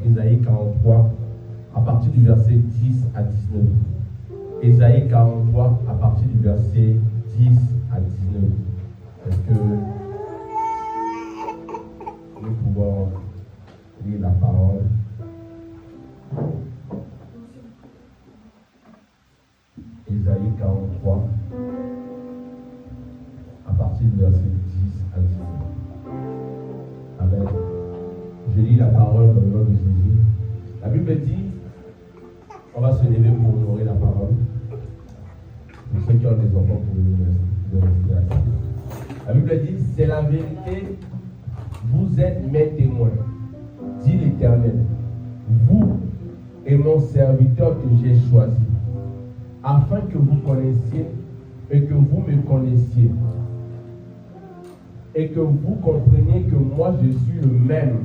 Ésaïe 43, à partir du verset 10 à 19. Ésaïe 43, à partir du verset 10 à 19. Est-ce que nous pouvons lire la parole? Ésaïe 43, à partir du verset 10 à 19. Amen. Je lis la parole dans le nom de Jésus. La Bible dit, on va se lever pour honorer la parole. Pour ceux qui ont des enfants, pour nous rester assis. La Bible dit, c'est la vérité, vous êtes mes témoins, dit l'Éternel, vous et mon serviteur que j'ai choisi, afin que vous connaissiez et que vous me connaissiez, et que vous compreniez que moi je suis le même.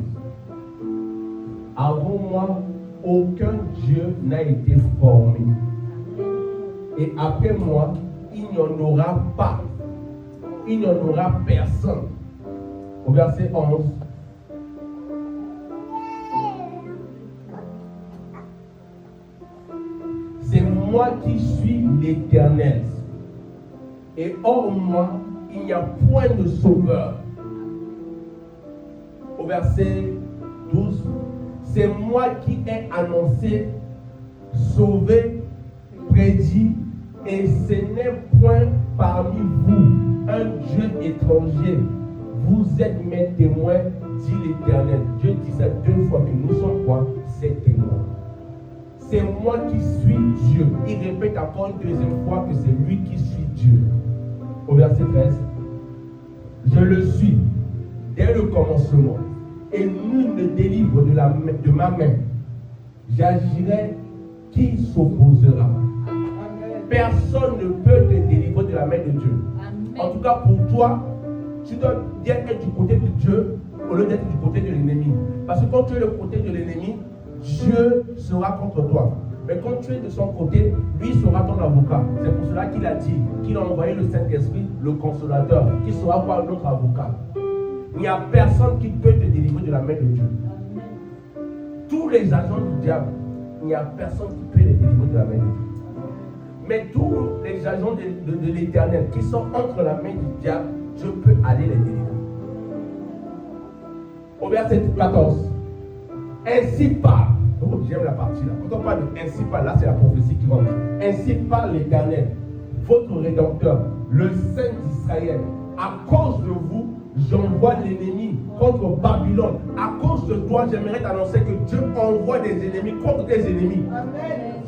Avant moi, aucun Dieu n'a été formé. Et après moi, il n'y en aura pas. Il n'y en aura personne. Au verset 11. C'est moi qui suis l'Éternel. Et hors moi, il n'y a point de sauveur. Au verset 12. C'est moi qui ai annoncé, sauvé, prédit, et ce n'est point parmi vous un Dieu étranger. Vous êtes mes témoins, dit l'Éternel. Dieu dit ça 2 fois, que nous sommes quoi? Ses témoins. C'est moi qui suis Dieu. Il répète encore une 2e fois que c'est lui qui suis Dieu. Au verset 13. Je le suis dès le commencement. Et nul ne délivre de ma main. J'agirai, qui s'opposera? Personne ne peut te délivrer de la main de Dieu. Amen. En tout cas, pour toi, tu dois bien être du côté de Dieu au lieu d'être du côté de l'ennemi. Parce que quand tu es le côté de l'ennemi, Dieu sera contre toi. Mais quand tu es de son côté, lui sera ton avocat. C'est pour cela qu'il a dit qu'il a envoyé le Saint-Esprit, le consolateur, qui sera quoi notre avocat. Il n'y a personne qui peut te délivrer de la main de Dieu. Tous les agents du diable, il n'y a personne qui peut les délivrer de la main de Dieu. Mais tous les agents de l'Éternel qui sont entre la main du diable, Dieu peut aller les délivrer. Au verset 14. Ainsi parle. Oh, j'aime la partie là. Quand on parle de ainsi parle, là c'est la prophétie qui rentre. Ainsi parle l'Éternel, votre Rédempteur, le Saint d'Israël. À cause de vous, j'envoie l'ennemi contre Babylone. À cause de toi, j'aimerais t'annoncer que Dieu envoie des ennemis contre tes ennemis. Amen.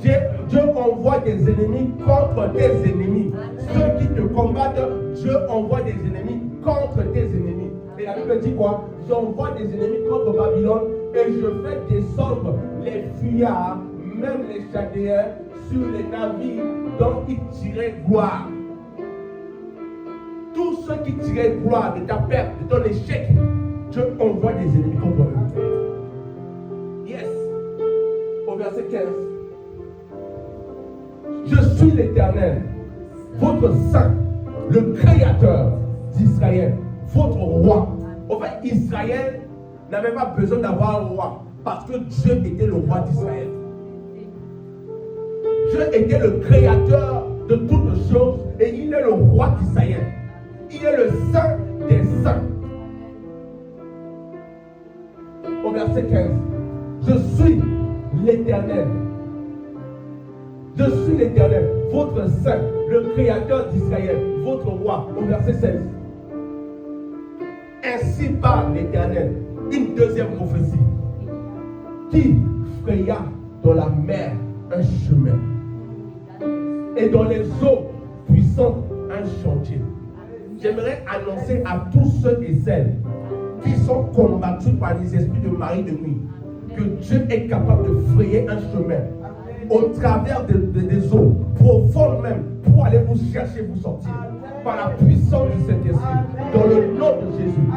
Dieu envoie des ennemis contre tes ennemis. Amen. Ceux qui te combattent, Dieu envoie des ennemis contre tes ennemis. Et la Bible dit quoi? J'envoie des ennemis contre Babylone et je fais descendre les fuyards, même les Chaldéens, sur les navires dont ils tiraient gloire. Tous ceux qui tiraient gloire de ta perte, de ton échec, Dieu envoie des ennemis contre eux. Yes. Au verset 15. Je suis l'Éternel, votre Saint, le Créateur d'Israël, votre roi. En fait, Israël n'avait pas besoin d'avoir un roi, parce que Dieu était le roi d'Israël. Dieu était le créateur de toutes choses et il est le roi d'Israël. Il est le saint des saints. Au verset 15. Je suis l'Éternel. Je suis l'Éternel, votre saint, le créateur d'Israël, votre roi. Au verset 16. Ainsi parle l'Éternel. Une deuxième prophétie. Qui fraya dans la mer un chemin et dans les eaux puissantes un chantier. J'aimerais annoncer à tous ceux et celles qui sont combattus par les esprits de mari de nuit que Dieu est capable de frayer un chemin au travers des eaux profondes même pour aller vous chercher, vous sortir par la puissance de cet esprit dans le nom de Jésus.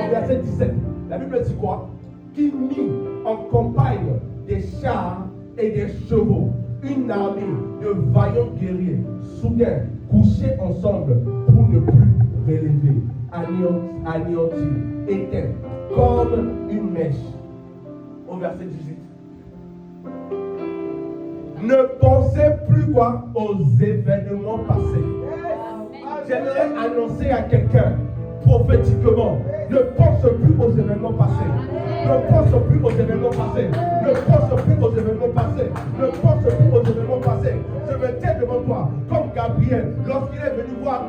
Au verset 17, la Bible dit quoi? Qui mit en campagne des chars et des chevaux, une armée de vaillants guerriers, soudain couchés ensemble pour ne plus relever, anéantis, éteints, comme une mèche. au verset 18. Ne pensez plus quoi aux événements passés. J'aimerais annoncer à quelqu'un prophétiquement, ne pense plus aux événements passés. Ne pense plus aux événements passés. Ne pense plus aux événements passés. Ne pense plus aux événements passés. Je me tiens devant toi, comme Gabriel. Lorsqu'il est venu voir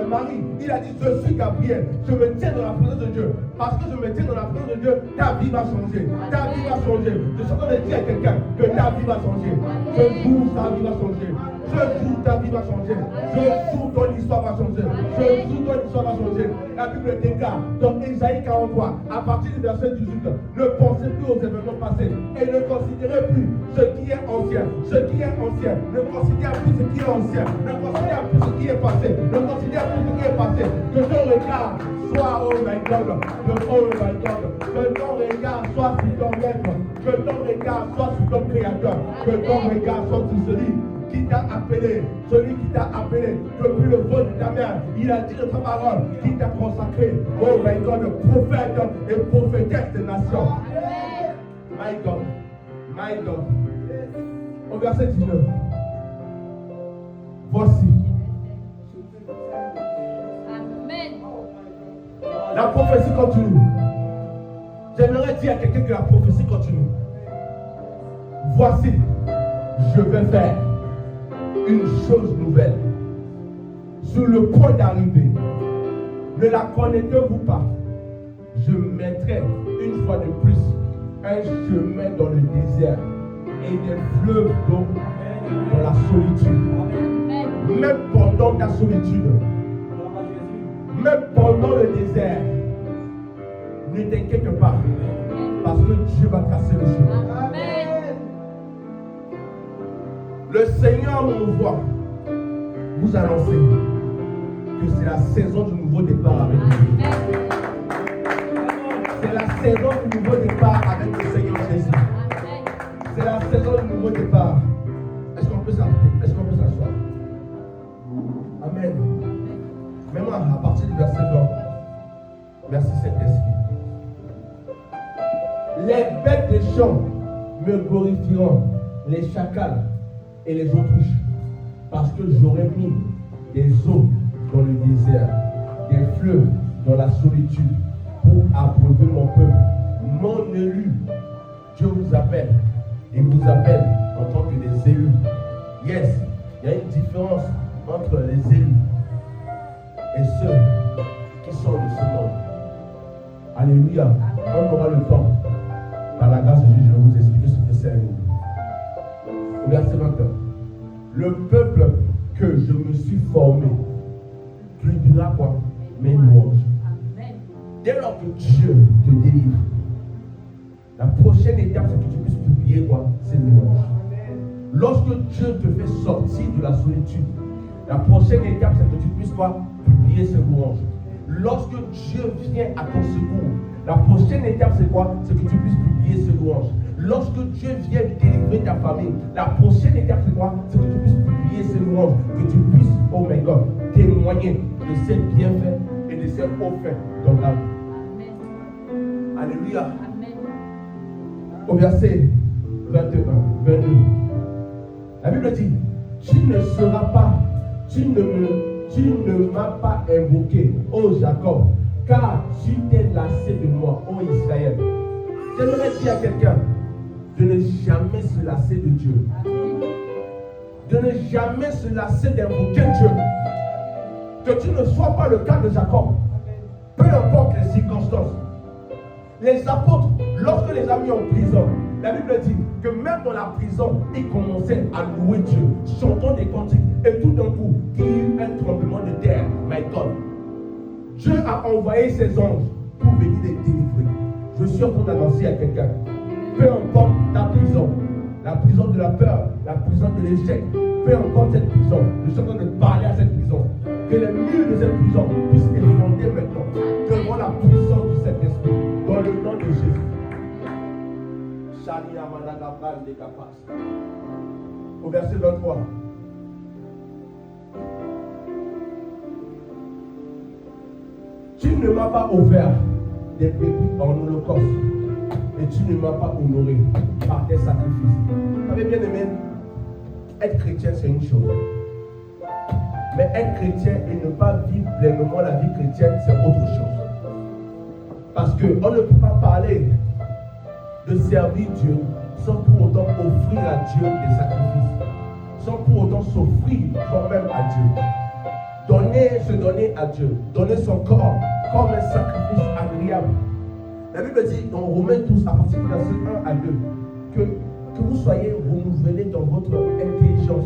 Marie, il a dit, je suis Gabriel. Je me tiens dans la présence de Dieu. Parce que je me tiens dans la présence de Dieu, ta vie va changer. Ta vie va changer. Je suis en train de dire à quelqu'un que ta vie va changer. Ce jour, ta vie va changer. Ce jour, ta vie va changer. Ce jour, ton histoire va changer. Ce jour, ton histoire va changer. La Bible déclare dans Ésaïe 43, à partir du verset 18, ne pensez plus aux événements passés et ne considérez plus ce qui est ancien. Ce qui est ancien. Ne considérez plus ce qui est ancien. Ne considérez plus ce qui est passé. Ne considérez plus ce qui est passé. Que ton regard soit, oh my God, que ton regard soit sur ton maître. Que ton regard soit sur ton créateur. Que ton regard soit sur celui qui t'a appelé, celui qui t'a appelé depuis le fond de ta mère. Il a dit de ta parole, qui t'a consacré, oh my God, prophète et prophétesse des nations. My God, my God. Au verset 19. Voici. Amen. La prophétie continue. J'aimerais dire à quelqu'un que la prophétie continue. Voici, je vais faire une chose nouvelle. Sur le point d'arriver, ne la connaissez-vous pas? Je mettrai une fois de plus un chemin dans le désert et des fleuves d'eau dans la solitude. Même pendant ta solitude, même pendant le désert, ne t'inquiète pas, parce que Dieu va tracer le chemin. Le Seigneur m'envoie vous annoncer que c'est la saison du nouveau départ avec lui. C'est la saison du nouveau départ avec le Seigneur Jésus. C'est la saison du nouveau départ. Est-ce qu'on peut s'asseoir? Amen. Même à partir du verset 20. Merci Saint-Esprit. Les bêtes des champs me glorifieront, les chacals et les autruches, parce que j'aurai mis des eaux dans le désert, des fleuves dans la solitude, pour abreuver mon peuple. Mon élu, Dieu vous appelle, et vous appelle en tant que des élus. Yes, il y a une différence entre les élus et ceux qui sont de ce monde. Alléluia. On aura le temps, par la grâce de Dieu, je vais vous expliquer ce que c'est un élu. Verset 21. Le peuple que je me suis formé publiera quoi? Mes louanges. Dès lors que Dieu te délivre, la prochaine étape, c'est que tu puisses publier quoi? Ses louanges. Lorsque Dieu te fait sortir de la solitude, la prochaine étape, c'est que tu puisses quoi? Publier ses louanges. Lorsque Dieu vient à ton secours, la prochaine étape, c'est quoi? C'est que tu puisses publier ses louanges. Lorsque Dieu vient délivrer ta famille, la prochaine étape, c'est quoi? C'est que tu puisses publier ses louanges, que tu puisses, oh my God, témoigner de ses bienfaits et de ses hauts faits dans ta vie. Amen. Alléluia. Amen. Au verset 21, 22, la Bible dit, tu ne m'as pas invoqué, ô Jacob, car tu t'es lassé de moi, ô Israël. J'aimerais dire à quelqu'un de ne jamais se lasser de Dieu. De ne jamais se lasser d'invoquer Dieu. Que tu ne sois pas le cas de Jacob. Peu importe les circonstances. Les apôtres, lorsque les a mis en prison, la Bible dit que même dans la prison, ils commençaient à louer Dieu, chantant des cantiques. Et tout d'un coup, il y a eu un tremblement de terre. My God. Dieu a envoyé ses anges pour venir les délivrer. Je suis en train d'annoncer à quelqu'un. Peu importe ta prison, la prison de la peur, la prison de l'échec, peu importe cette prison, je suis en train de parler à cette prison. Que les murs de cette prison puissent effondrer maintenant devant la puissance du Saint-Esprit, dans le nom de Jésus. Au verset 23. Tu ne m'as pas offert des brebis en holocauste et tu ne m'as pas honoré par tes sacrifices. Vous savez bien aimé, être chrétien c'est une chose. Mais être chrétien et ne pas vivre pleinement la vie chrétienne, c'est autre chose. Parce qu'on ne peut pas parler de servir Dieu sans pour autant offrir à Dieu des sacrifices. Sans pour autant s'offrir soi-même à Dieu. Se donner à Dieu. Donner son corps comme un sacrifice agréable. La Bible dit dans Romains 12, à partir du verset 1 à 2, que vous soyez renouvelés dans votre intelligence,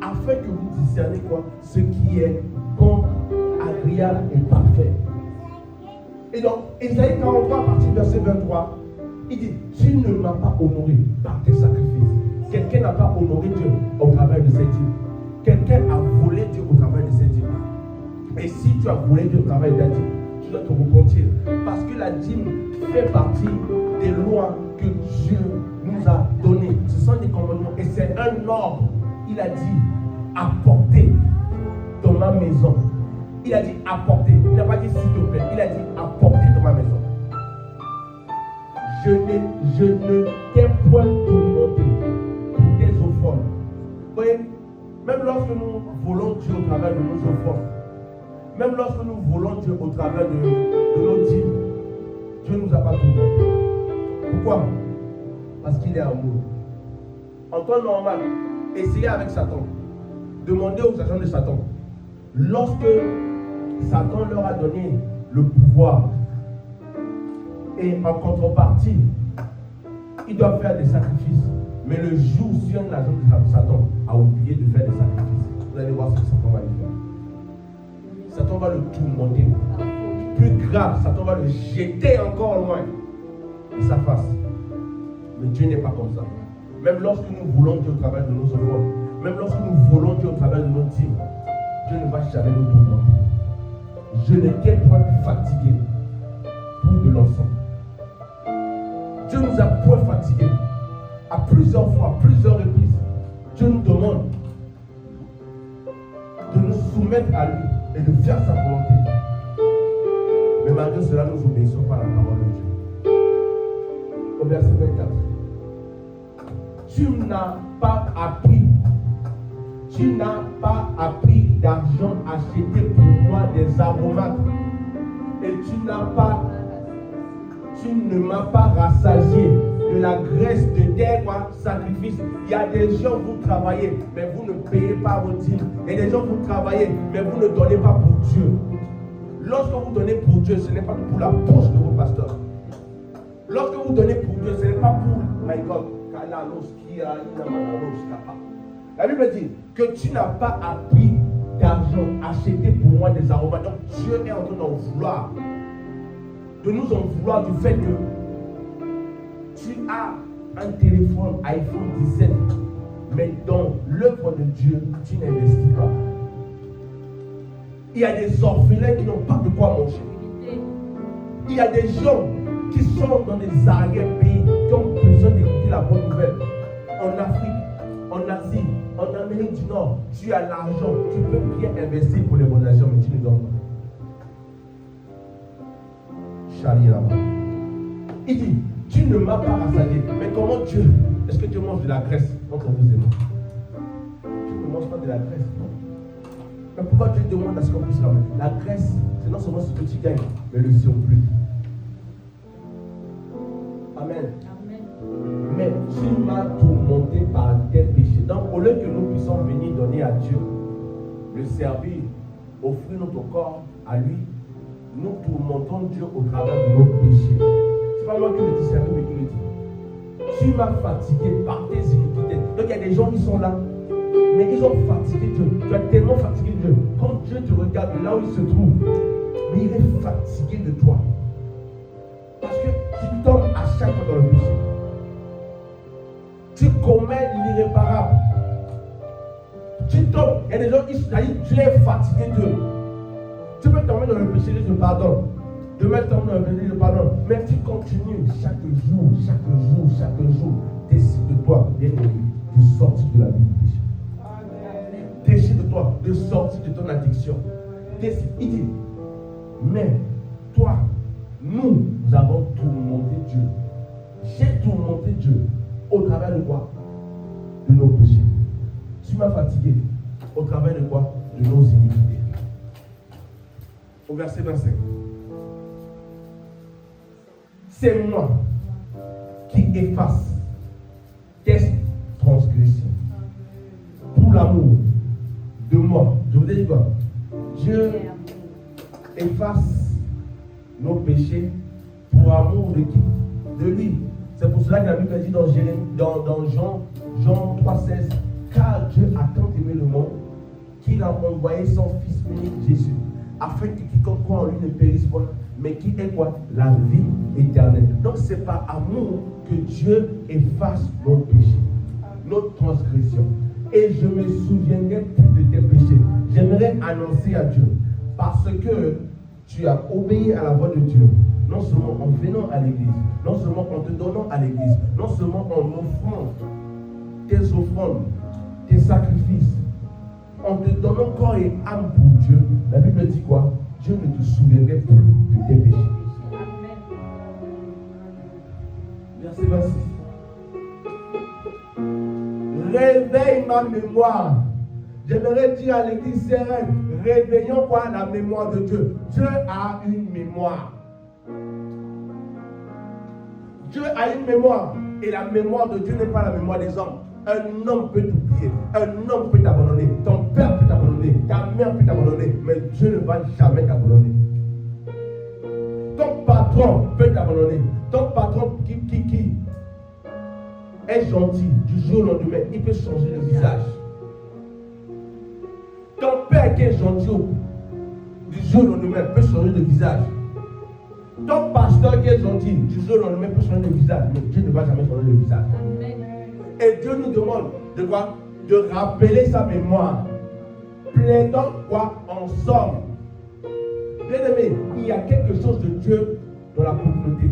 afin que vous discerniez quoi? Ce qui est bon, agréable et parfait. Et donc, Ésaïe 43, à partir du verset 23, il dit, tu ne m'as pas honoré par tes sacrifices. Quelqu'un n'a pas honoré Dieu au travers de ses dîmes. Quelqu'un a volé Dieu au travers de ses dîmes. Et si tu as volé Dieu au travers de ta dîme, tu dois te repentir. Parce que la dîme fait partie des lois que Dieu nous a données. Ce sont des commandements et c'est un ordre. Il a dit, apportez dans ma maison. Il a dit, apportez. Il n'a pas dit s'il te plaît. Il a dit, apportez dans ma maison. Je ne t'ai point tourmenté pour tes offrandes. Vous voyez, même lorsque nous volons Dieu au travers de nos offrandes, même lorsque nous volons Dieu au travers de nos dîmes, Dieu ne nous a pas tourmenté. Pourquoi? Parce qu'il est amour. En temps normal, essayez avec Satan. Demandez aux agents de Satan. Lorsque Satan leur a donné le pouvoir, et en contrepartie, ils doivent faire des sacrifices. Mais le jour où un agent de Satan a oublié de faire des sacrifices, vous allez voir ce que Satan va lui faire. Satan va le tourmenter. Plus grave, Satan va le jeter encore loin de sa face. Mais Dieu n'est pas comme ça. Même lorsque nous voulons Dieu au travers de nos offrandes, même lorsque nous voulons Dieu au travers de nos dîmes, Dieu ne va jamais nous tourmenter. Je n'étais pas fatigué pour de l'encens. Dieu nous a point fatigués. À plusieurs fois, plusieurs reprises, Dieu nous demande de nous soumettre à lui et de faire sa volonté. Mais malgré cela, nous obéissons par la parole de Dieu. Au verset 24. Tu n'as pas appris d'argent acheté pour moi des aromates. Et tu ne m'as pas rassasié de la graisse de tes sacrifices. Il y a des gens, vous travaillez, mais vous ne payez pas vos dîmes. Il y a des gens, vous travaillez, mais vous ne donnez pas pour Dieu. Lorsque vous donnez pour Dieu, ce n'est pas pour la poche de vos pasteurs. Lorsque vous donnez pour Dieu, ce n'est pas pour, my God, la Bible dit que tu n'as pas appris d'argent acheté pour moi des aromates. Donc Dieu est en train d'en vouloir. De nous en vouloir du fait que tu as un téléphone iPhone 17, mais dans l'œuvre de Dieu, tu n'investis pas. Il y a des orphelins qui n'ont pas de quoi manger. Il y a des gens qui sont dans des arrière-pays, qui ont besoin d'écouter la bonne nouvelle. En Afrique, en Asie, en Amérique du Nord, tu as l'argent, tu peux bien investir pour les bonnes actions, mais tu ne donnes pas. Charlie là-bas. Il dit, tu ne m'as pas rassasié. Mais comment Dieu, est-ce que Dieu mange de la graisse entre vous et moi? Tu ne manges pas de la graisse. Mais pourquoi Dieu demande à ce qu'on puisse la mettre? La graisse, c'est non seulement ce que tu gagnes, mais le surplus. Amen. Mais tu m'as tourmenté par tes péchés. Donc, au lieu que nous puissions venir donner à Dieu, le servir, offrir notre corps à lui, nous tourmentons Dieu au travers de nos péchés. C'est pas moi qui le dis, c'est lui qui le dit. Tu m'as fatigué par tes iniquités. Donc, il y a des gens qui sont là, mais ils ont fatigué Dieu. Tu as tellement fatigué Dieu. Quand Dieu te regarde de là où il se trouve, mais il est fatigué de toi. Parce que tu tombes à chaque fois dans le péché. Tu commets l'irréparable. Tu tombes. Il y a des gens qui disent, Dieu est fatigué d'eux. Tu peux tomber dans le péché, Dieu te pardonne. Demain, tu tombes dans le péché, Dieu te pardonne. Mais tu continues chaque jour. Décide de toi, bien aimé, de sortir de la vie du péché. Décide de toi, de sortir de ton addiction. Décide. Il dit, mais toi, nous avons tourmenté Dieu Au travers de quoi? De nos péchés. Tu m'as fatigué. Au travers de quoi? De nos iniquités. Au verset 25. C'est moi qui efface tes transgressions. Pour l'amour de moi. Je vous ai dit quoi? Dieu efface nos péchés pour amour de qui? De lui. C'est pour cela que la Bible dit dans Jean 3,16, car Dieu a tant aimé le monde qu'il a envoyé son Fils unique Jésus, afin que quiconque croit en lui ne périsse pas, mais qui ait quoi? La vie éternelle. Donc c'est par amour que Dieu efface nos péchés, notre transgression. Et je me souviendrai plus de tes péchés. J'aimerais annoncer à Dieu, parce que tu as obéi à la voix de Dieu, non seulement en venant à l'église, non seulement en te donnant à l'église, non seulement en offrant tes offrandes, tes sacrifices, en te donnant corps et âme pour Dieu. La Bible dit quoi? Dieu ne te souviendrait plus de tes péchés. Verset 26. Réveille ma mémoire. J'aimerais dire à l'église sereine, réveillons quoi? La mémoire de Dieu. Dieu a une mémoire. Dieu a une mémoire. Et la mémoire de Dieu n'est pas la mémoire des hommes. Un homme peut t'oublier. Un homme peut t'abandonner. Ton père peut t'abandonner. Ta mère peut t'abandonner. Mais Dieu ne va jamais t'abandonner. Ton patron peut t'abandonner. Ton patron qui est gentil du jour au lendemain, il peut changer de visage. Ton père qui est gentil du jour au lendemain peut changer de visage. Ton pasteur qui est gentil du jour au lendemain peut changer de visage. Mais Dieu ne va jamais changer de visage. Et Dieu nous demande de quoi? De rappeler sa mémoire. Plaidons quoi? Ensemble. Bien aimé, il y a quelque chose de Dieu dans la communauté.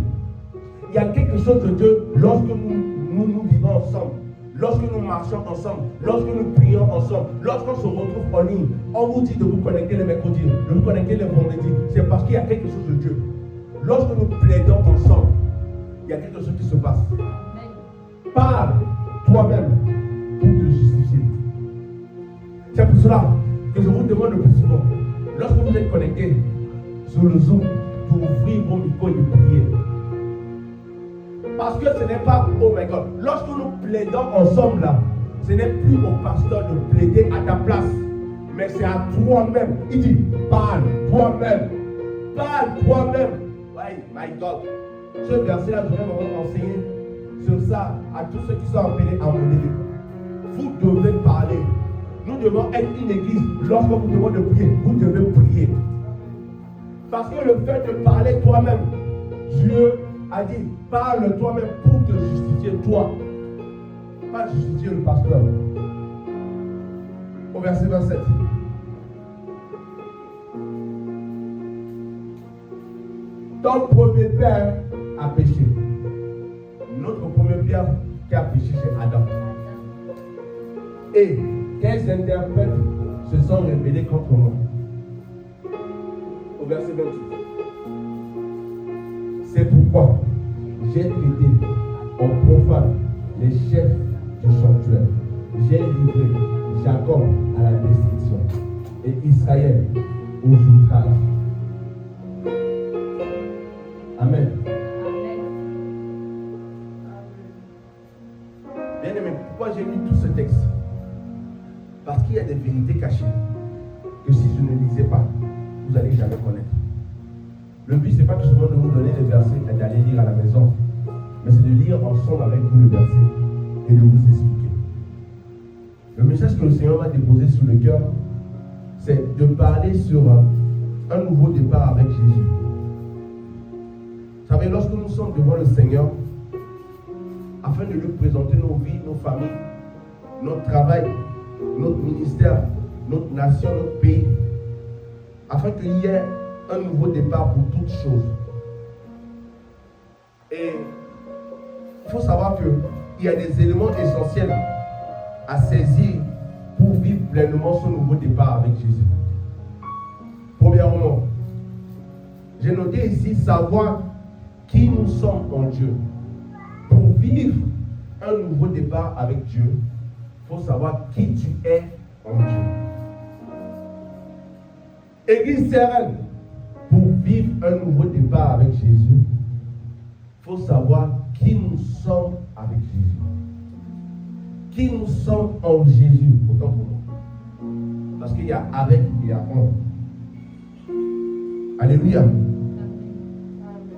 Il y a quelque chose de Dieu lorsque nous vivons ensemble. Lorsque nous marchons ensemble, lorsque nous prions ensemble, lorsqu'on se retrouve en ligne, on vous dit de vous connecter les mercredis, de vous connecter les vendredis. C'est parce qu'il y a quelque chose de Dieu. Lorsque nous plaidons ensemble, il y a quelque chose qui se passe. Parle toi-même pour te justifier. C'est pour cela que je vous demande le plus souvent, lorsque vous êtes connectés sur le Zoom, d'ouvrir vos micros et de prier. Parce que ce n'est pas, oh my God, lorsque nous plaidons ensemble là, ce n'est plus au pasteur de plaider à ta place, mais c'est à toi-même. Il dit, parle toi-même. Parle toi-même. Ouais, my God. Ce verset-là, je vais vraiment enseigner sur ça à tous ceux qui sont appelés à modérer. Vous devez parler. Nous devons être une église. Lorsque vous demandez de prier, vous devez prier. Parce que le fait de parler toi-même, Dieu a dit, parle toi-même pour te justifier toi. Pas justifier le pasteur. Au verset 27. Ton premier père a péché. Notre premier père qui a péché, c'est Adam. Et quels interprètes se sont rebellés contre moi? Au verset 28. C'est pourquoi j'ai traité en profane les chefs du sanctuaire. J'ai livré Jacob à la destruction et Israël aux outrages. Amen. Bien aimé, pourquoi j'ai lu tout ce texte? Parce qu'il y a des vérités cachées que si je ne lisais pas, vous n'allez jamais connaître. Le but, ce n'est pas tout simplement de vous donner les versets et d'aller lire à la maison, mais c'est de lire ensemble avec vous le verset et de vous expliquer. Le message que le Seigneur m'a déposé sur le cœur, c'est de parler sur un nouveau départ avec Jésus. Vous savez, lorsque nous sommes devant le Seigneur, afin de lui présenter nos vies, nos familles, notre travail, notre ministère, notre nation, notre pays, afin qu'il y ait un nouveau départ pour toutes choses. Et il faut savoir qu'il y a des éléments essentiels à saisir pour vivre pleinement ce nouveau départ avec Jésus. Premièrement, j'ai noté ici savoir qui nous sommes en Dieu. Pour vivre un nouveau départ avec Dieu, il faut savoir qui tu es en Dieu. Église sereine, pour vivre un nouveau départ avec Jésus, il faut savoir qui nous sommes avec Jésus. Qui nous sommes en Jésus, autant pour nous. Parce qu'il y a avec et il y a en. Alléluia.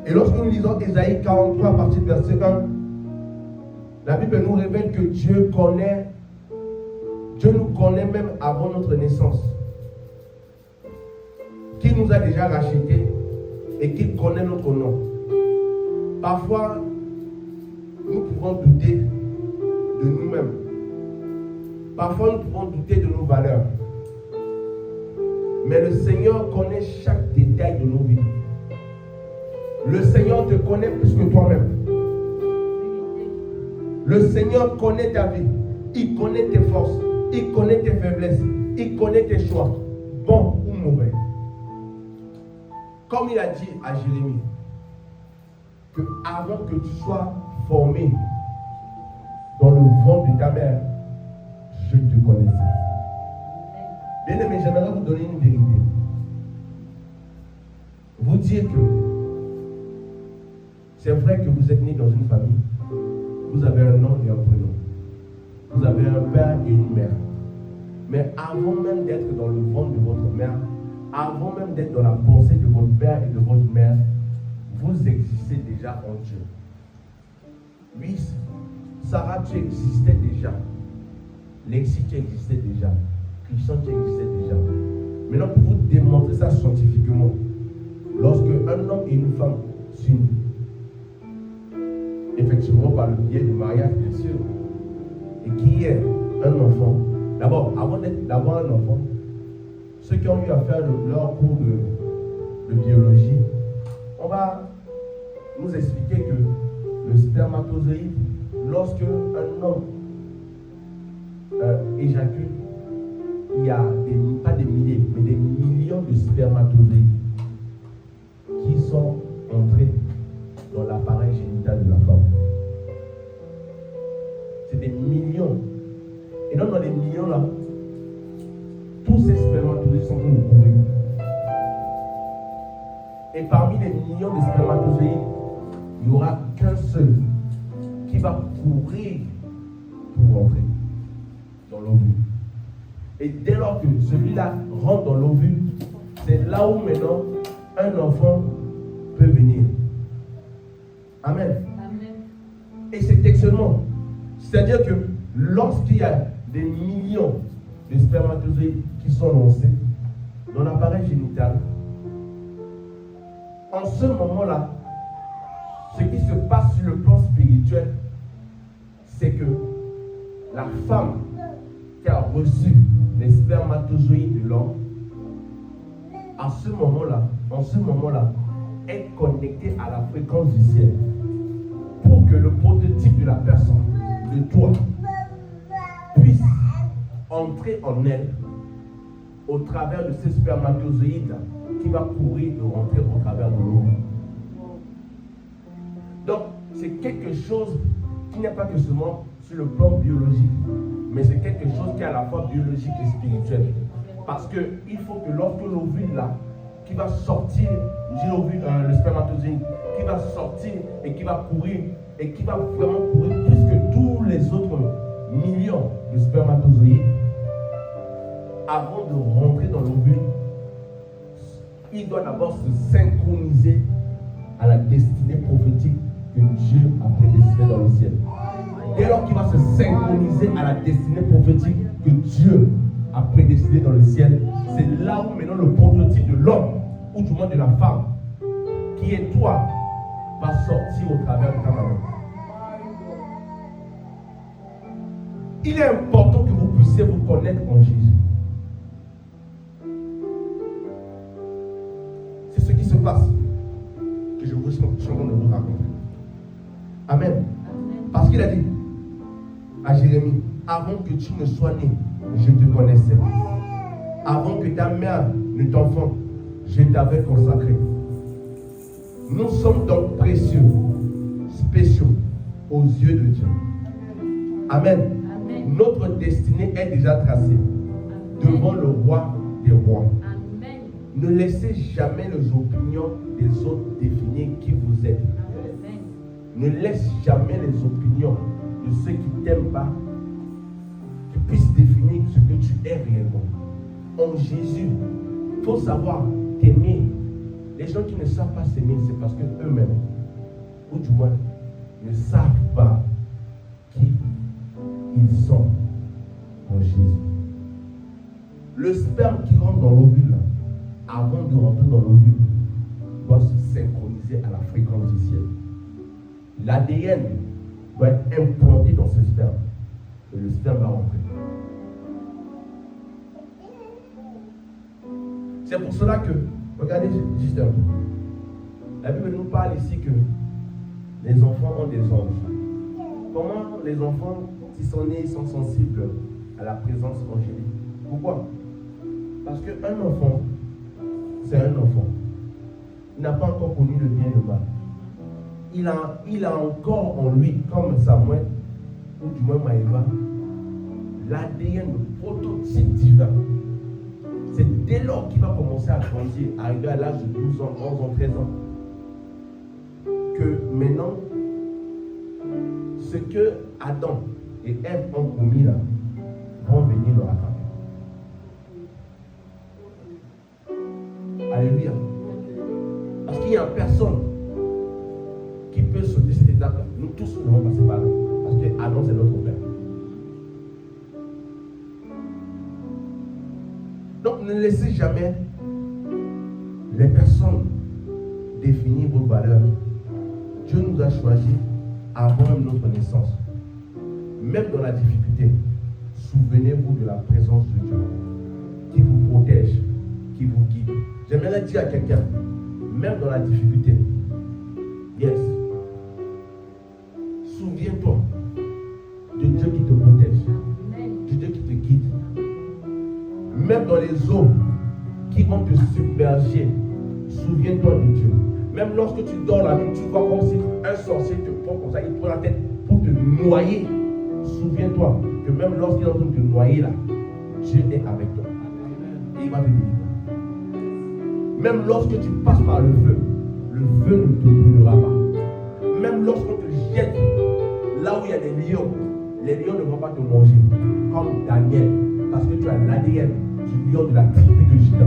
Et lorsque nous lisons Ésaïe 43 à partir du verset 1, la Bible nous révèle que Dieu nous connaît même avant notre naissance. Qu'il nous a déjà rachetés et qu'il connaît notre nom. Parfois, nous pouvons douter de nous-mêmes. Parfois, nous pouvons douter de nos valeurs. Mais le Seigneur connaît chaque détail de nos vies. Le Seigneur te connaît plus que toi-même. Le Seigneur connaît ta vie. Il connaît tes forces. Il connaît tes faiblesses. Il connaît tes choix, bons ou mauvais. Comme il a dit à Jérémie, que avant que tu sois formé dans le ventre de ta mère, je te connaissais. Bien aimé, j'aimerais vous donner une vérité. Vous dire que c'est vrai que vous êtes né dans une famille. Vous avez un nom et un prénom. Vous avez un père et une mère. Mais avant même d'être dans le ventre de votre mère, avant même d'être dans la pensée de votre père et de votre mère, vous existez déjà en Dieu. Oui, Sarah, tu existais déjà. Lexi, tu existais déjà. Christian, tu existais déjà. Maintenant, pour vous démontrer ça scientifiquement, lorsque un homme et une femme s'unissent, effectivement par le biais du mariage, bien sûr, et qui est un enfant, d'abord, avant d'avoir un enfant, ceux qui ont eu à faire leur cours de biologie, on va nous expliquer que le spermatozoïde, lorsque un homme éjacule, il y a pas des milliers, mais des millions de spermatozoïdes qui sont entrés dans l'appareil génital de la femme. C'est des millions. Et donc dans les millions là, tous ces spermatozoïdes sont en train de courir. Et parmi les millions de spermatozoïdes, il n'y aura qu'un seul qui va courir pour rentrer dans l'ovule. Et dès lors que celui-là rentre dans l'ovule, c'est là où maintenant un enfant peut venir. Amen. Amen. Et c'est excellent. C'est-à-dire que lorsqu'il y a des millions de spermatozoïdes qui sont lancés dans l'appareil génital, en ce moment-là, ce qui se passe sur le plan spirituel, c'est que la femme qui a reçu les spermatozoïdes de l'homme, en ce moment-là, est connectée à la fréquence du ciel pour que le prototype de la personne, de toi, puisse entrer en elle au travers de ces spermatozoïdes qui va courir de rentrer au travers de l'eau. Donc, c'est quelque chose qui n'est pas que seulement sur le plan biologique, mais c'est quelque chose qui est à la fois biologique et spirituel. Parce qu'il faut que lorsque l'ovule là, qui va sortir, le spermatozoïde, qui va sortir et qui va courir, et qui va vraiment courir plus que tous les autres millions de spermatozoïdes, avant de rentrer dans l'ovule, il doit d'abord se synchroniser à la destinée prophétique que Dieu a prédestinée dans le ciel. Dès lors qu'il va se synchroniser à la destinée prophétique que Dieu a prédestinée dans le ciel, c'est là où maintenant le prototype de l'homme, ou du moins de la femme, qui est toi, va sortir au travers de ta maman. Il est important que vous puissiez vous connaître en Jésus. C'est ce qui se passe que je vous suis en train de vous raconter. Amen. Parce qu'il a dit à Jérémie, avant que tu ne sois né, je te connaissais. Avant que ta mère ne t'enfante, je t'avais consacré. Nous sommes donc précieux, spéciaux aux yeux de Dieu. Amen. Amen. Notre destinée est déjà tracée. Amen. Devant le roi des rois. Amen. Ne laissez jamais les opinions des autres définir qui vous êtes. Amen. Ne laisse jamais les opinions de ceux qui ne t'aiment pas qui puissent définir ce que tu es réellement. En Jésus, il faut savoir t'aimer. Les gens qui ne savent pas s'aimer, c'est parce qu'eux-mêmes, ou du moins, ne savent pas qui ils sont en Jésus. Le sperme qui rentre dans l'ovule, avant de rentrer dans l'ovule, doit se synchroniser à la fréquence du ciel. L'ADN doit être implanté dans ce sperme. Et le sperme va rentrer. C'est pour cela que, regardez juste un peu. La Bible nous parle ici que les enfants ont des anges. Comment les enfants, s'ils sont nés, sont sensibles à la présence angélique? Pourquoi? Parce qu'un enfant, c'est un enfant. Il n'a pas encore connu le bien et le mal. Il a encore en lui, comme Samuel, ou du moins Maëva, l'ADN, le prototype divin. C'est dès lors qu'il va commencer à grandir, arriver à l'âge de 12 ans, 11 ans, 13 ans, que maintenant, ce que Adam et Ève ont commis là, vont venir le rattraper. Alléluia. Parce qu'il n'y a personne qui peut sauter cette étape-là. Nous tous nous devons passer par là. Parce que Adam, c'est notre père. Donc ne laissez jamais les personnes définir vos valeurs. Dieu nous a choisis avant même notre naissance. Même dans la difficulté, souvenez-vous de la présence de Dieu qui vous protège, qui vous guide. J'aimerais dire à quelqu'un, même dans la difficulté, yes, souviens-toi de Dieu qui te protège, de Dieu qui te guide. Même dans les eaux qui vont te submerger, souviens-toi de Dieu. Même lorsque tu dors la nuit, tu vois comme si un sorcier te prend comme ça, il te prend la tête pour te noyer. Souviens-toi que même lorsqu'il est en train de te noyer là, Dieu est avec toi. Et il va te délivrer. Même lorsque tu passes par le feu ne te brûlera pas. Même lorsqu'on te jette là où il y a des lions, les lions ne vont pas te manger. Comme Daniel, parce que tu as l'ADN du lion de la tribu de Juda.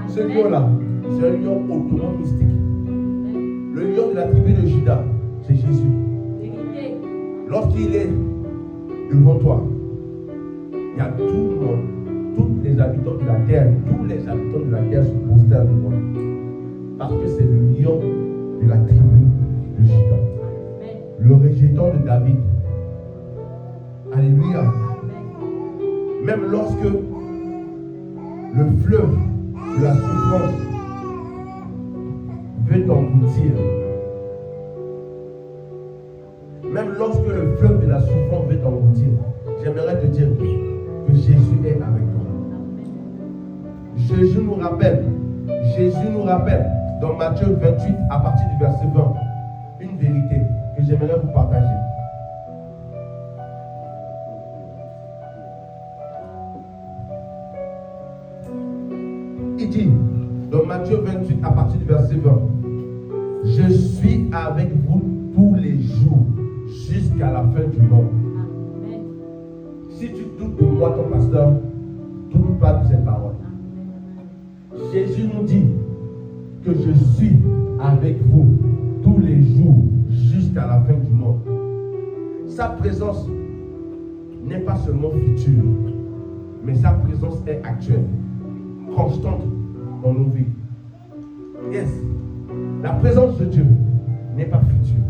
Ce lion-là, c'est un lion hautement mystique. Le lion de la tribu de Juda, c'est Jésus. Lorsqu'il est devant toi, il y a tout le monde, tous les habitants de la terre, tous les habitants de la terre se prosternent devant lui. Parce que c'est le lion de la tribu de Juda. Le régétant de David. Alléluia. Même lorsque le fleuve de la souffrance veut t'engloutir, même lorsque le fleuve de la souffrance veut t'engloutir, j'aimerais te dire que Jésus est avec toi. Jésus nous rappelle dans Matthieu 28 à partir du verset 20 une vérité que j'aimerais vous partager. Il dit dans Matthieu 28 à partir du verset 20, je suis avec vous tous les jours jusqu'à la fin du monde. Amen. Si tu doutes de moi, ton pasteur, doute pas de cette parole. Amen. Jésus nous dit que je suis avec vous tous les jours jusqu'à la fin du monde. Sa présence n'est pas seulement future, mais sa présence est actuelle, constante dans nos vies. Yes, la présence de Dieu n'est pas future,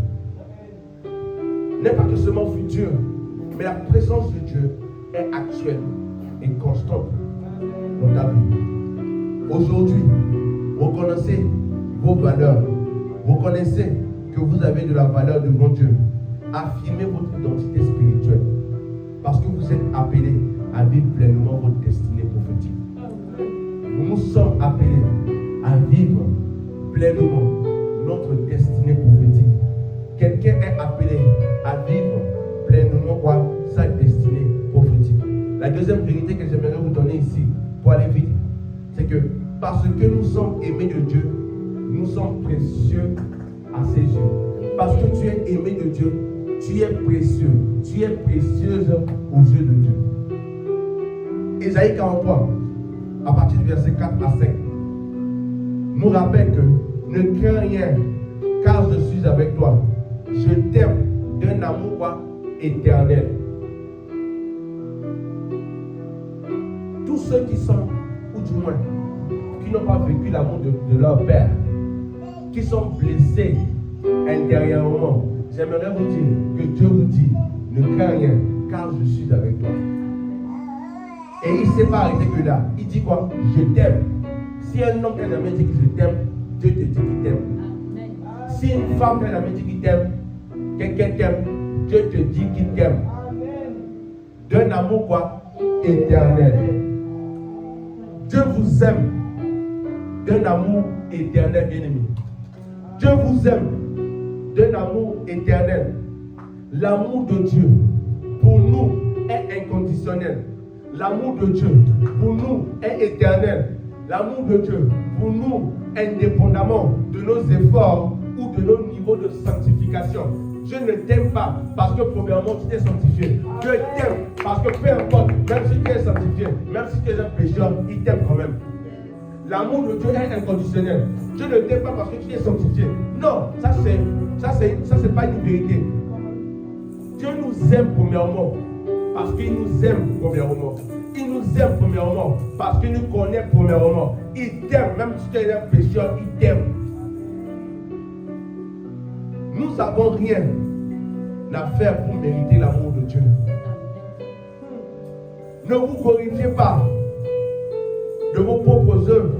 n'est pas que seulement future, mais la présence de Dieu est actuelle et constante dans ta vie. Aujourd'hui, reconnaissez vos valeurs, reconnaissez que vous avez de la valeur devant Dieu. Affirmez votre identité spirituelle parce que vous êtes appelés à vivre pleinement votre destinée prophétique. Nous sommes appelés à vivre pleinement notre destinée prophétique. Quelqu'un est appelé à vivre pleinement quoi? Sa deuxième vérité que j'aimerais vous donner ici, pour aller vite, c'est que parce que nous sommes aimés de Dieu, nous sommes précieux à ses yeux. Parce que tu es aimé de Dieu, tu es précieux. Tu es précieuse aux yeux de Dieu. Ésaïe 43, à partir du verset 4 à 5, nous rappelle que ne crains rien, car je suis avec toi. Je t'aime d'un amour quoi? Éternel. Tous ceux qui sont, ou du moins, qui n'ont pas vécu l'amour de leur Père, qui sont blessés intérieurement, j'aimerais vous dire que Dieu vous dit, ne crains rien, car je suis avec toi. Et il ne s'est pas arrêté que là. Il dit quoi? Je t'aime. Si un homme t'a jamais dit que je t'aime, Dieu te dit qu'il t'aime. Si une femme t'a jamais dit qu'il t'aime, quelqu'un t'aime, Dieu te dit qu'il t'aime. D'un amour quoi? Éternel. Dieu vous aime d'un amour éternel, bien-aimé. Dieu vous aime d'un amour éternel. L'amour de Dieu pour nous est inconditionnel. L'amour de Dieu pour nous est éternel. L'amour de Dieu pour nous, indépendamment de nos efforts ou de nos niveaux de sanctification. Je ne t'aime pas parce que premièrement tu t'es sanctifié. Je t'aime parce que peu importe, même si tu es sanctifié, même si tu es un pécheur, il t'aime quand même. L'amour de Dieu est inconditionnel. Je ne t'aime pas parce que tu t'es sanctifié. Non, ça c'est pas une vérité. Dieu nous aime premièrement parce qu'il nous aime premièrement. Il nous aime premièrement parce qu'il nous connaît premièrement. Il t'aime, même si tu es un pécheur, il t'aime. Nous n'avons rien à faire pour mériter l'amour de Dieu. Ne vous glorifiez pas de vos propres œuvres.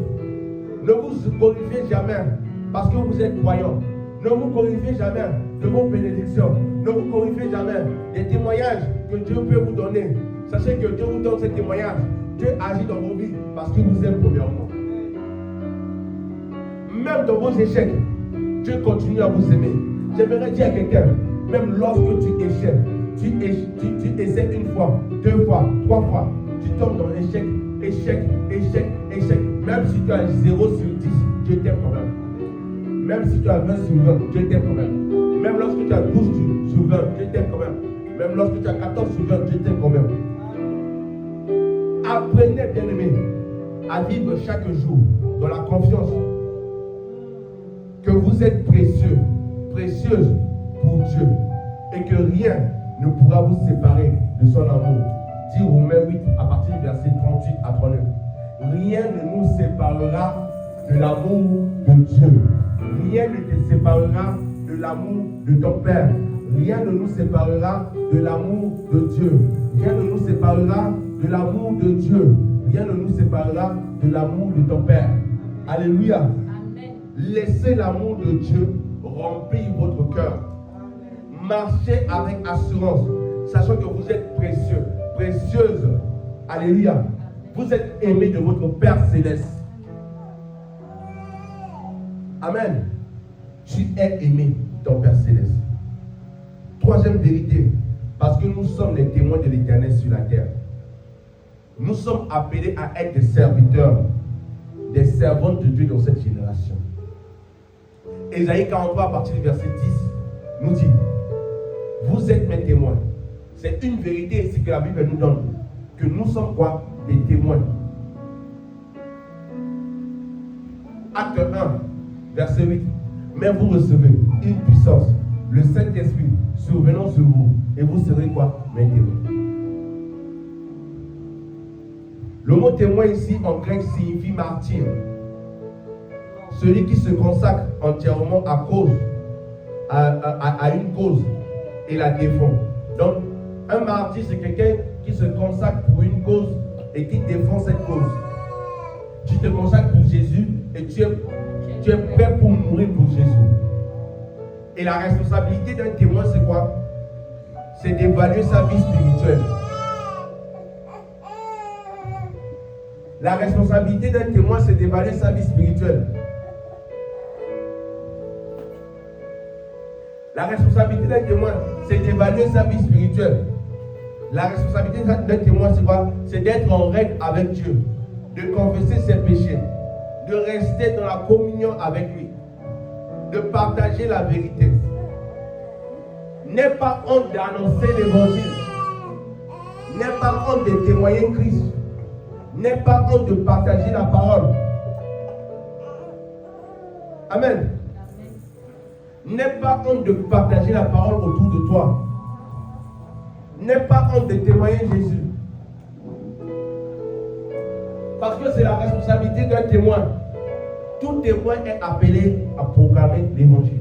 Ne vous glorifiez jamais parce que vous êtes croyants. Ne vous glorifiez jamais de vos bénédictions. Ne vous glorifiez jamais des témoignages que Dieu peut vous donner. Sachez que Dieu vous donne ces témoignages. Dieu agit dans vos vies parce qu'il vous aime premièrement. Même dans vos échecs, Dieu continue à vous aimer. J'aimerais dire à quelqu'un, même lorsque tu échèques, tu essaies une fois, deux fois, trois fois, tu tombes dans l'échec, échec. Même si tu as 0 sur 10, Dieu t'aime quand même. Même si tu as 20 sur 20, Dieu t'aime quand même. Même lorsque tu as 12 sur 20, Dieu t'aime quand même. Même lorsque tu as 14 sur 20, Dieu t'aime quand même. Apprenez, bien-aimés, à vivre chaque jour dans la confiance que vous êtes précieux, précieuse pour Dieu et que rien ne pourra vous séparer de son amour. Dit Romains 8 à partir du verset 38 à 39. Rien ne nous séparera de l'amour de Dieu. Rien ne te séparera de l'amour de ton Père. Rien ne nous séparera de l'amour de Dieu. Rien ne nous séparera de l'amour de Dieu. Rien ne nous séparera de l'amour de ton Père. Alléluia. Amen. Laissez l'amour de Dieu remplir votre cœur. Marchez avec assurance, sachant que vous êtes précieux, précieuse. Alléluia. Vous êtes aimés de votre Père céleste. Amen. Tu es aimé de ton Père céleste. Troisième vérité, parce que nous sommes les témoins de l'Éternel sur la terre. Nous sommes appelés à être des serviteurs, des servantes de Dieu dans cette génération. Ésaïe 43 à partir du verset 10 nous dit, vous êtes mes témoins. C'est une vérité ici que la Bible nous donne, que nous sommes quoi? Des témoins. Acte 1, verset 8. Mais vous recevez une puissance, le Saint-Esprit survenant sur vous, et vous serez quoi? Mes témoins. Le mot témoin ici en grec signifie martyr. Celui qui se consacre entièrement à une cause et la défend. Donc, un martyr, c'est quelqu'un qui se consacre pour une cause et qui défend cette cause. Tu te consacres pour Jésus et tu es prêt pour mourir pour Jésus. Et la responsabilité d'un témoin, c'est quoi? C'est d'évaluer sa vie spirituelle. La responsabilité d'un témoin, c'est d'évaluer sa vie spirituelle. La responsabilité d'un témoin, c'est d'évaluer sa vie spirituelle. La responsabilité d'un témoin, c'est quoi? C'est d'être en règle avec Dieu, de confesser ses péchés, de rester dans la communion avec lui, de partager la vérité. N'aie pas honte d'annoncer l'évangile. N'aie pas honte de témoigner Christ. N'aie pas honte de partager la parole. Amen. N'aie pas honte de partager la parole autour de toi. N'aie pas honte de témoigner Jésus. Parce que c'est la responsabilité d'un témoin. Tout témoin est appelé à proclamer l'évangile.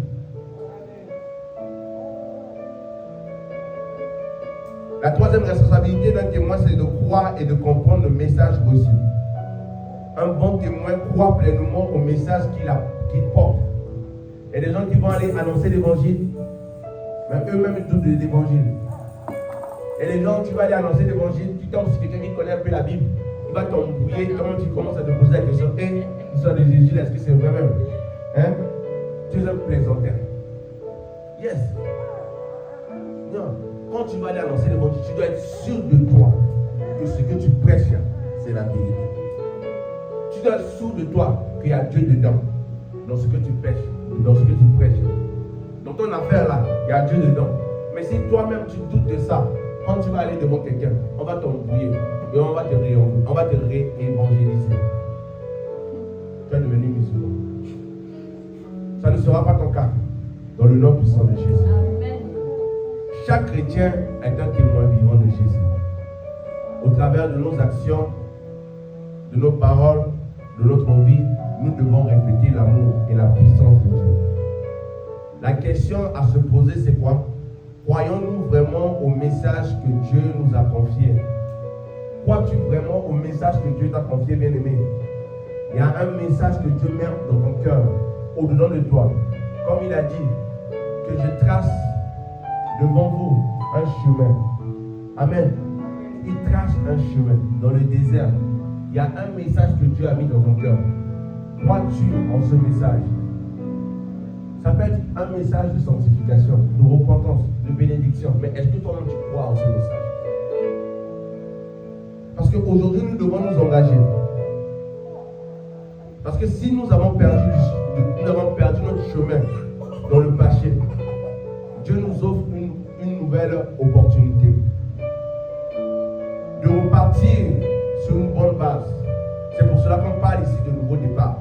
La troisième responsabilité d'un témoin, c'est de croire et de comprendre le message reçu. Un bon témoin croit pleinement au message qu'il porte. Il y a des gens qui vont aller annoncer l'évangile, mais eux-mêmes ils doutent de l'évangile. Et les gens, tu vas aller annoncer l'évangile, tu tombes sur quelqu'un qui connaît un peu la Bible, il va t'embrouiller, quand tu commences à te poser la question, l'histoire de Jésus, est-ce que c'est vrai même? Hein? Tu es un plaisantin. Yes. Non. Quand tu vas aller annoncer l'évangile, tu dois être sûr de toi que ce que tu prêches, c'est la vérité. Tu dois être sûr de toi qu'il y a Dieu dedans, dans ce que tu prêches, dans ce que tu prêches. Dans ton affaire là, il y a Dieu dedans. Mais si toi-même tu doutes de ça, quand tu vas aller devant quelqu'un, on va t'embrouiller et on va te réévangéliser. Tu es devenu musulman. Ça ne sera pas ton cas. Dans le nom puissant de Jésus. Amen. Chaque chrétien est un témoin vivant de Jésus. Au travers de nos actions, de nos paroles, de notre vie, nous devons refléter l'amour et la puissance de Dieu. La question à se poser, c'est quoi? Croyons-nous vraiment au message que Dieu nous a confié? Crois-tu vraiment au message que Dieu t'a confié, bien-aimé? Il y a un message que Dieu met dans ton cœur, au-dedans de toi. Comme il a dit, que je trace devant vous un chemin. Amen. Il trace un chemin dans le désert. Il y a un message que Dieu a mis dans ton cœur. Crois-tu en ce message? Ça peut être un message de sanctification, de repentance, de bénédiction. Mais est-ce que toi-même tu crois en ce message? Parce qu'aujourd'hui, nous devons nous engager. Parce que si nous avons perdu notre chemin dans le péché, Dieu nous offre une nouvelle opportunité de repartir sur une bonne base. C'est pour cela qu'on parle ici de nouveau départ.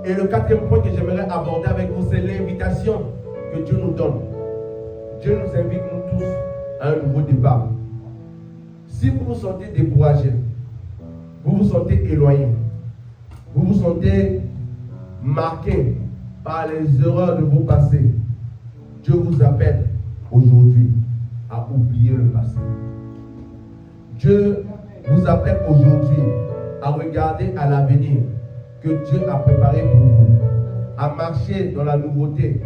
Et le quatrième point que j'aimerais aborder avec vous, c'est l'invitation que Dieu nous donne. Dieu nous invite, nous tous, à un nouveau départ. Si vous vous sentez découragé, vous vous sentez éloigné, vous vous sentez marqué par les erreurs de vos passés, Dieu vous appelle aujourd'hui à oublier le passé. Dieu vous appelle aujourd'hui à regarder à l'avenir que Dieu a préparé pour vous, à marcher dans la nouveauté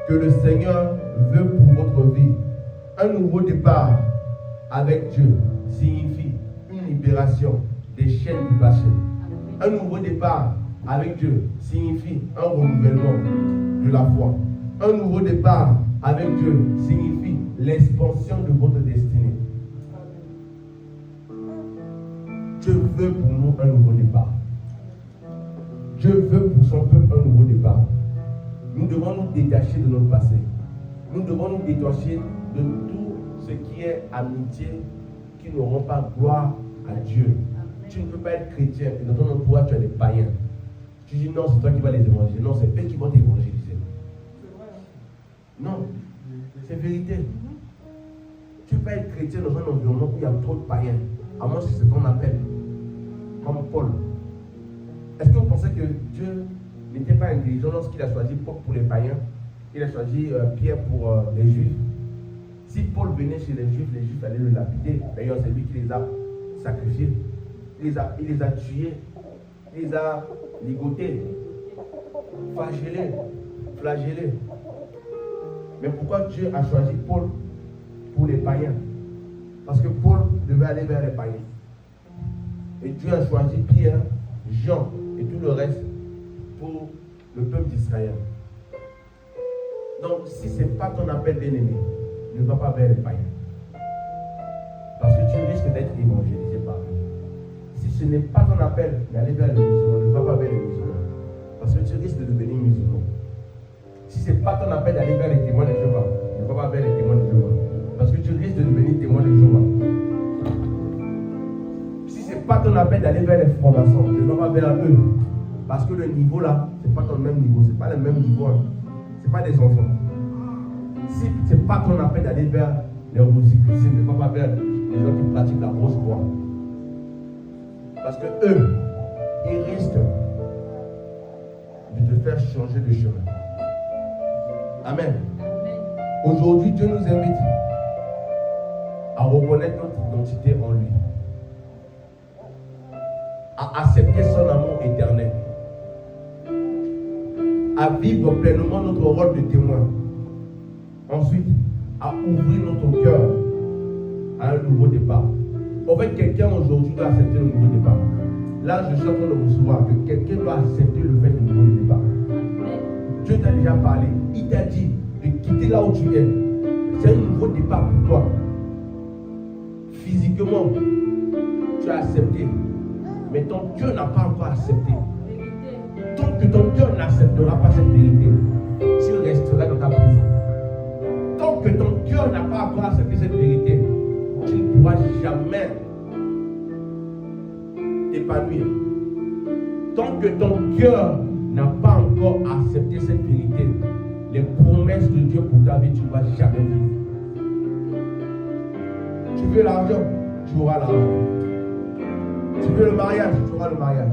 que le Seigneur veut pour votre vie. Un nouveau départ avec Dieu signifie une libération des chaînes du passé. Un nouveau départ avec Dieu signifie un renouvellement de la foi. Un nouveau départ avec Dieu signifie l'expansion de votre destinée. Dieu veut pour nous un nouveau départ. Dieu veut pour son peuple un nouveau départ. Nous devons nous détacher de notre passé. Nous devons nous détacher de tout ce qui est amitié qui ne rend pas gloire à Dieu. Tu ne peux pas être chrétien et dans ton entourage tu as des païens. Tu dis non, c'est toi qui vas les évangéliser. Non, c'est eux qui vont t'évangéliser. Non, c'est vérité. Tu ne peux pas être chrétien dans un environnement où il y a trop de païens. À moins que c'est ce qu'on appelle comme Paul. Est-ce que vous pensez que Dieu n'était pas intelligent lorsqu'il a choisi Paul pour les païens? Il a choisi Pierre pour les Juifs. Si Paul venait chez les Juifs allaient le lapider. D'ailleurs, c'est lui qui les a sacrifiés. Il les a tués. Il les a ligotés, flagellés. Mais pourquoi Dieu a choisi Paul pour les païens? Parce que Paul devait aller vers les païens. Et Dieu a choisi Pierre, Jean et tout le reste pour le peuple d'Israël. Donc, si ce n'est pas ton appel bien-aimé, ne va pas vers les païens. Parce que tu risques d'être évangélisé par eux. Si ce n'est pas ton appel d'aller vers les musulmans, ne va pas vers les musulmans. Parce que tu risques de devenir musulman. Si ce n'est pas ton appel d'aller vers les témoins de Jéhovah, ne va pas vers les témoins de Jéhovah. Parce que tu risques de devenir témoin de Jéhovah. Si ce n'est pas ton appel d'aller vers les francs-maçons, ne va pas vers eux. Parce que le niveau là, ce n'est pas ton même niveau. Ce n'est pas le même niveau. Hein. Ce n'est pas des enfants. Si ce n'est pas ton appel d'aller vers les rosicruciens, ne va pas vers les gens qui pratiquent la grosse croix. Parce que eux, ils risquent de te faire changer de chemin. Amen. Aujourd'hui, Dieu nous invite à reconnaître notre identité en lui, à accepter son amour éternel, à vivre pleinement notre rôle de témoin. Ensuite, à ouvrir notre cœur à un nouveau départ. En fait, quelqu'un aujourd'hui doit accepter le nouveau départ. Là, je suis en train de recevoir que quelqu'un doit accepter le fait du nouveau départ. Dieu t'a déjà parlé. Il t'a dit de quitter là où tu es. C'est un nouveau départ pour toi. Physiquement, tu as accepté. Mais ton cœur n'a pas encore accepté. Tant que ton cœur n'acceptera pas cette vérité, tu resteras dans ta prison. Tant que ton cœur n'a pas encore accepté cette vérité, tu ne pourras jamais t'épanouir. Tant que ton cœur n'a pas encore accepté cette vérité, les promesses de Dieu pour ta vie, tu ne vas jamais vivre. Tu veux l'argent, tu auras l'argent. Tu veux le mariage, tu auras le mariage.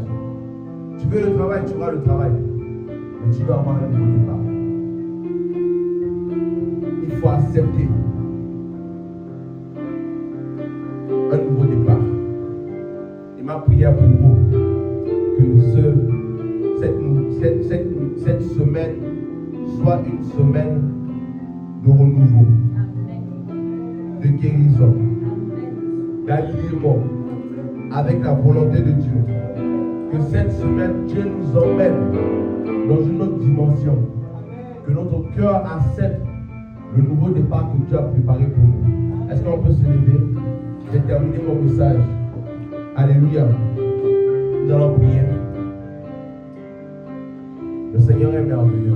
Tu veux le travail, tu auras le travail. Mais tu dois avoir un nouveau départ. Il faut accepter un nouveau départ. Et ma prière pour vous, que cette semaine soit une semaine de renouveau, de guérison, d'alignement avec la volonté de Dieu. Que cette semaine, Dieu nous emmène dans une autre dimension. Que notre cœur accepte le nouveau départ que Dieu a préparé pour nous. Est-ce qu'on peut se lever? J'ai terminé mon message. Alléluia. Nous allons prier. Le Seigneur est merveilleux.